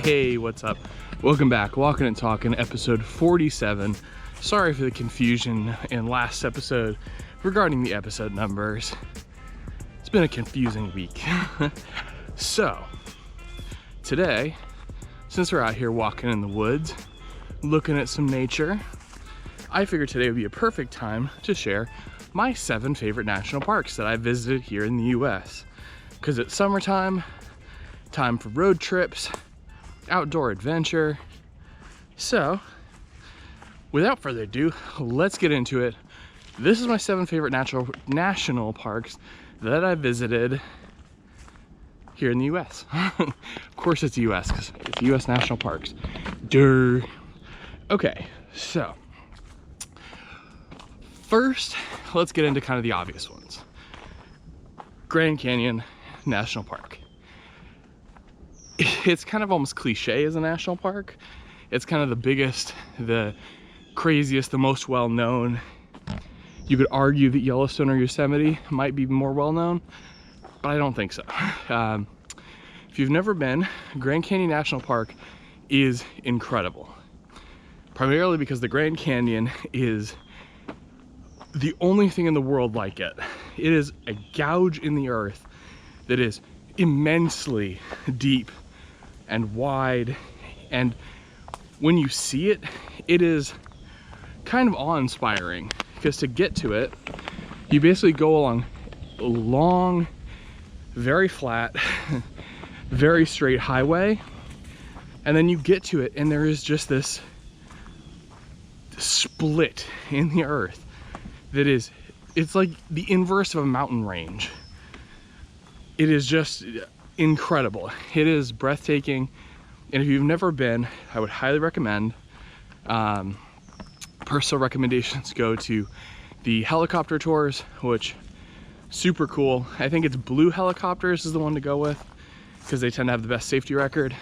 Hey, what's up? Welcome back, Walking and Talking, episode 47. Sorry for the confusion in last episode regarding the episode numbers. It's been a confusing week. So, today, since we're out here walking in the woods, looking at some nature, I figured today would be a perfect time to share my 7 favorite national parks that I visited here in the US. Because it's summertime, time for road trips, outdoor adventure. So, without further ado, let's get into it. This is my 7 favorite national parks that I visited here in the US. Of course it's US, because it's US national parks. Durr. Okay, so first, let's get into kind of the obvious ones. Grand Canyon National Park. It's kind of almost cliche as a national park. It's kind of the biggest, the craziest, the most well-known. You could argue that Yellowstone or Yosemite might be more well-known, but I don't think so. If you've never been, Grand Canyon National Park is incredible. Primarily because the Grand Canyon is the only thing in the world like it. It is a gouge in the earth that is immensely deep and wide, and when you see it, it is kind of awe-inspiring, because to get to it, you basically go along a long, very flat, very straight highway, and then you get to it and there is just this split in the earth that is, it's like the inverse of a mountain range. It is just incredible. It is breathtaking, and if you've never been, I would highly recommend. Personal recommendations go to the helicopter tours, which super cool. I think it's Blue Helicopters is the one to go with, because they tend to have the best safety record.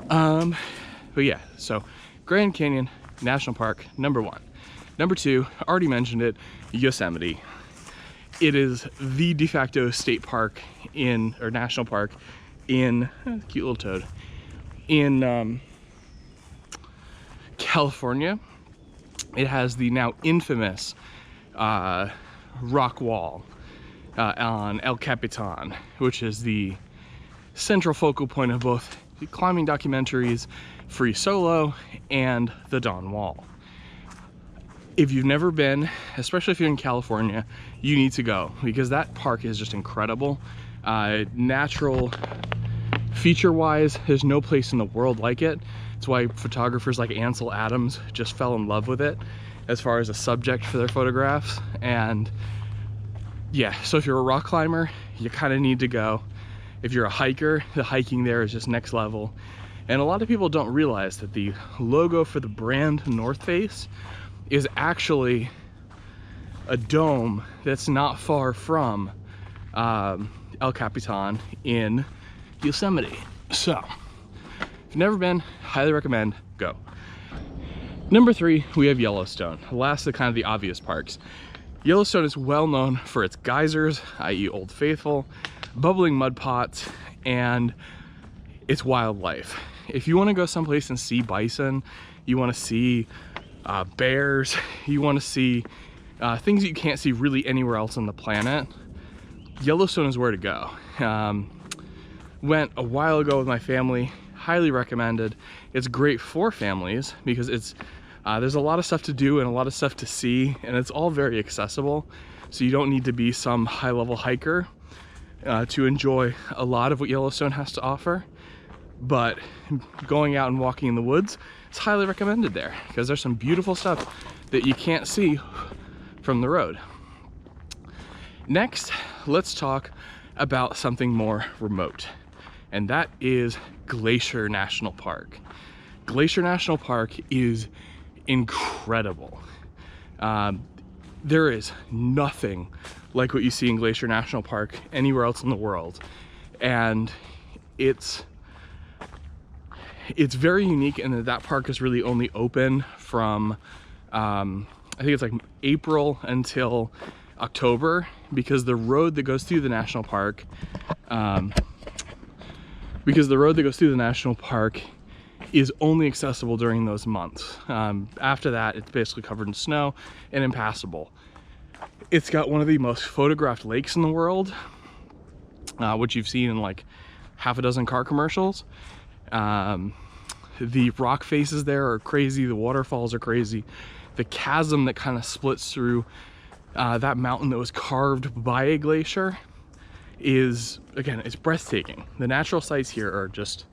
But yeah, so Grand Canyon National Park, number 1. Number 2, already mentioned it, Yosemite. It is the de facto state park or national park in, cute little toad, in California. It has the now infamous rock wall on El Capitan, which is the central focal point of both the climbing documentaries Free Solo and the Dawn Wall. If you've never been, especially if you're in California, you need to go, because that park is just incredible. Natural feature-wise, there's no place in the world like it. It's why photographers like Ansel Adams just fell in love with it as far as a subject for their photographs. And yeah, so if you're a rock climber, you kind of need to go. If you're a hiker, the hiking there is just next level. And a lot of people don't realize that the logo for the brand North Face is actually a dome that's not far from El Capitan in Yosemite. So, if you've never been, highly recommend, go. Number 3, we have Yellowstone, the last of kind of the obvious parks. Yellowstone is well known for its geysers, i.e. Old Faithful, bubbling mud pots, and its wildlife. If you want to go someplace and see bison, you want to see bears, you want to see things that you can't see really anywhere else on the planet, Yellowstone is where to go. Went a while ago with my family, highly recommended. It's great for families because it's there's a lot of stuff to do and a lot of stuff to see, and it's all very accessible, so you don't need to be some high-level hiker to enjoy a lot of what Yellowstone has to offer. But going out and walking in the woods, it's highly recommended there, because there's some beautiful stuff that you can't see from the road. Next, let's talk about something more remote, and that is Glacier National Park. Glacier National Park is incredible. There is nothing like what you see in Glacier National Park anywhere else in the world, and it's very unique in that park is really only open from I think it's like April until October, because the road that goes through the national park because the road that goes through the national park is only accessible during those months. After that, it's basically covered in snow and impassable. It's got one of the most photographed lakes in the world, which you've seen in like half a dozen car commercials. The rock faces there are crazy, the waterfalls are crazy. The chasm that kind of splits through that mountain that was carved by a glacier is, again, it's breathtaking. The natural sights here are just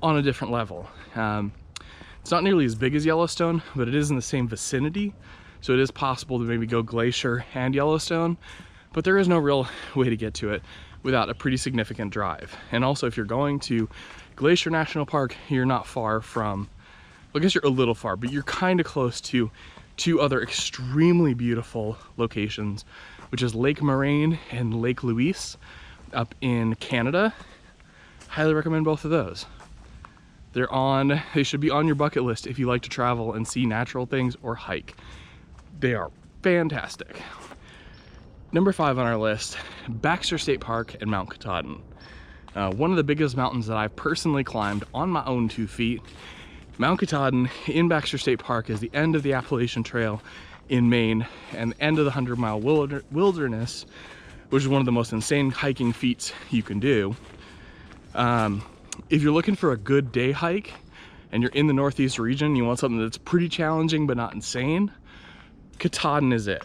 on a different level. It's not nearly as big as Yellowstone, but it is in the same vicinity. So it is possible to maybe go Glacier and Yellowstone, but there is no real way to get to it without a pretty significant drive. And also, if you're going to Glacier National Park, you're not far from, I guess you're a little far, but you're kind of close to two other extremely beautiful locations, which is Lake Moraine and Lake Louise up in Canada. Highly recommend both of those. They should be on your bucket list if you like to travel and see natural things or hike. They are fantastic. Number 5 on our list, Baxter State Park and Mount Katahdin. One of the biggest mountains that I've personally climbed on my own 2 feet. Mount Katahdin in Baxter State Park is the end of the Appalachian Trail in Maine and the end of the 100-mile wilderness, which is one of the most insane hiking feats you can do. If you're looking for a good day hike and you're in the Northeast region, you want something that's pretty challenging but not insane, Katahdin is it.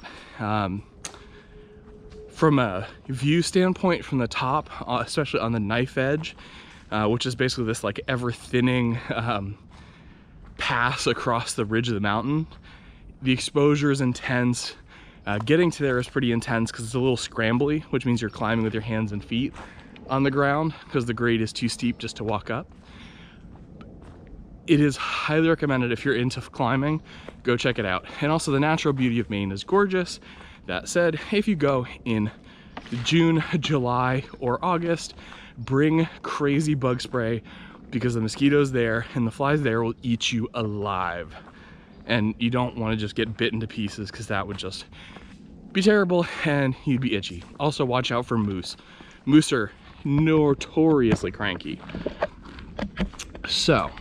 From a view standpoint from the top, especially on the knife edge, which is basically this like ever thinning pass across the ridge of the mountain, the exposure is intense. Getting to there is pretty intense because it's a little scrambly, which means you're climbing with your hands and feet on the ground because the grade is too steep just to walk up. It is highly recommended if you're into climbing, go check it out. And also the natural beauty of Maine is gorgeous. That said, if you go in June, July, or August, bring crazy bug spray because the mosquitoes there and the flies there will eat you alive. And you don't want to just get bitten to pieces because that would just be terrible and you'd be itchy. Also watch out for moose. Moose are notoriously cranky. So,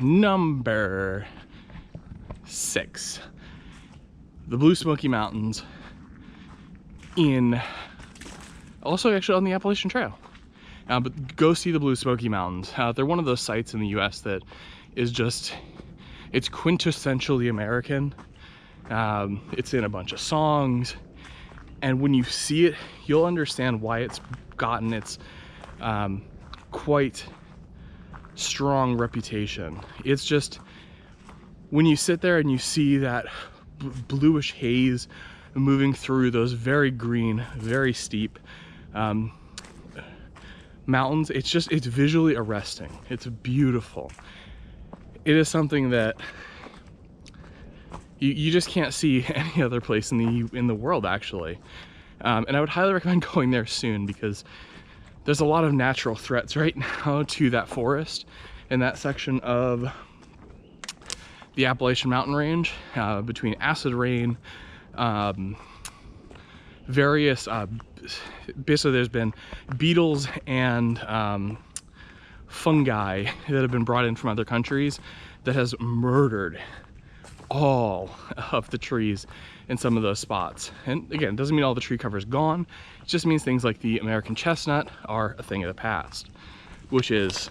number 6. The Blue Smoky Mountains also actually on the Appalachian Trail. But go see the Blue Smoky Mountains. They're one of those sites in the US that is just, it's quintessentially American. It's in a bunch of songs. And when you see it, you'll understand why it's gotten its quite strong reputation. It's just, when you sit there and you see that bluish haze moving through those very green, very steep mountains, it's visually arresting. It's beautiful. It is something that you just can't see any other place in the world, actually. And I would highly recommend going there soon because there's a lot of natural threats right now to that forest and that section of the Appalachian Mountain Range, between acid rain, various, basically there's been beetles and fungi that have been brought in from other countries that has murdered all of the trees in some of those spots. And again, it doesn't mean all the tree cover is gone. It just means things like the American chestnut are a thing of the past, which is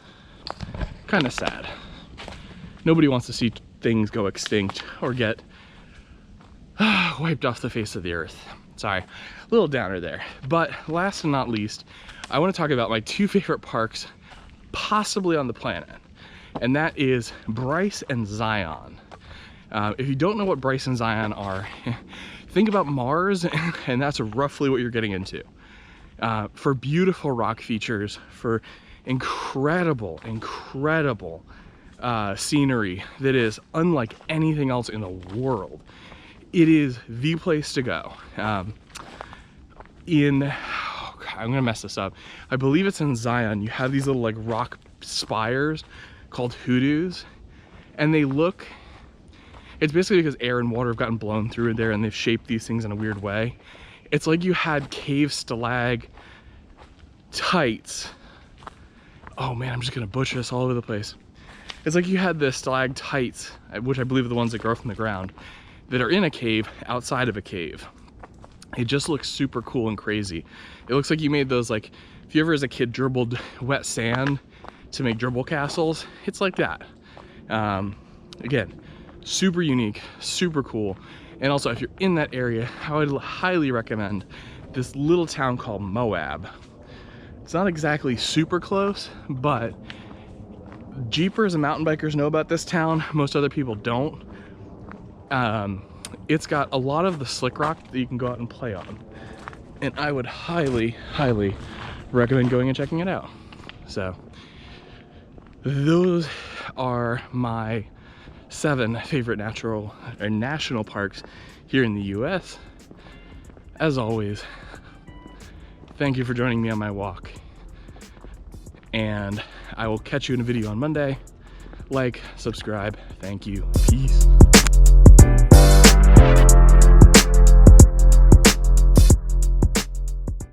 kind of sad. Nobody wants to see things go extinct or get wiped off the face of the earth. Sorry, a little downer there. But last and not least, I want to talk about my 2 favorite parks possibly on the planet, and that is Bryce and Zion. If you don't know what Bryce and Zion are, think about Mars, and that's roughly what you're getting into. For beautiful rock features, for incredible scenery that is unlike anything else in the world. It is the place to go. I'm gonna mess this up. I believe it's in Zion. You have these little like rock spires called hoodoos, and they look, it's basically because air and water have gotten blown through there and they've shaped these things in a weird way. It's like you had cave stalactites. Oh man, I'm just gonna butcher this all over the place. It's like you had the stalactites, which I believe are the ones that grow from the ground, that are in a cave outside of a cave. It just looks super cool and crazy. It looks like you made those, like, if you ever as a kid dribbled wet sand to make dribble castles, it's like that. Again, super unique, super cool. And also, if you're in that area, I would highly recommend this little town called Moab. It's not exactly super close, but Jeepers and mountain bikers know about this town. Most other people don't. It's got a lot of the slick rock that you can go out and play on. And I would highly, highly recommend going and checking it out. So those are my 7 favorite natural or national parks here in the US. As always, thank you for joining me on my walk. And I will catch you in a video on Monday. Like, subscribe, thank you, peace.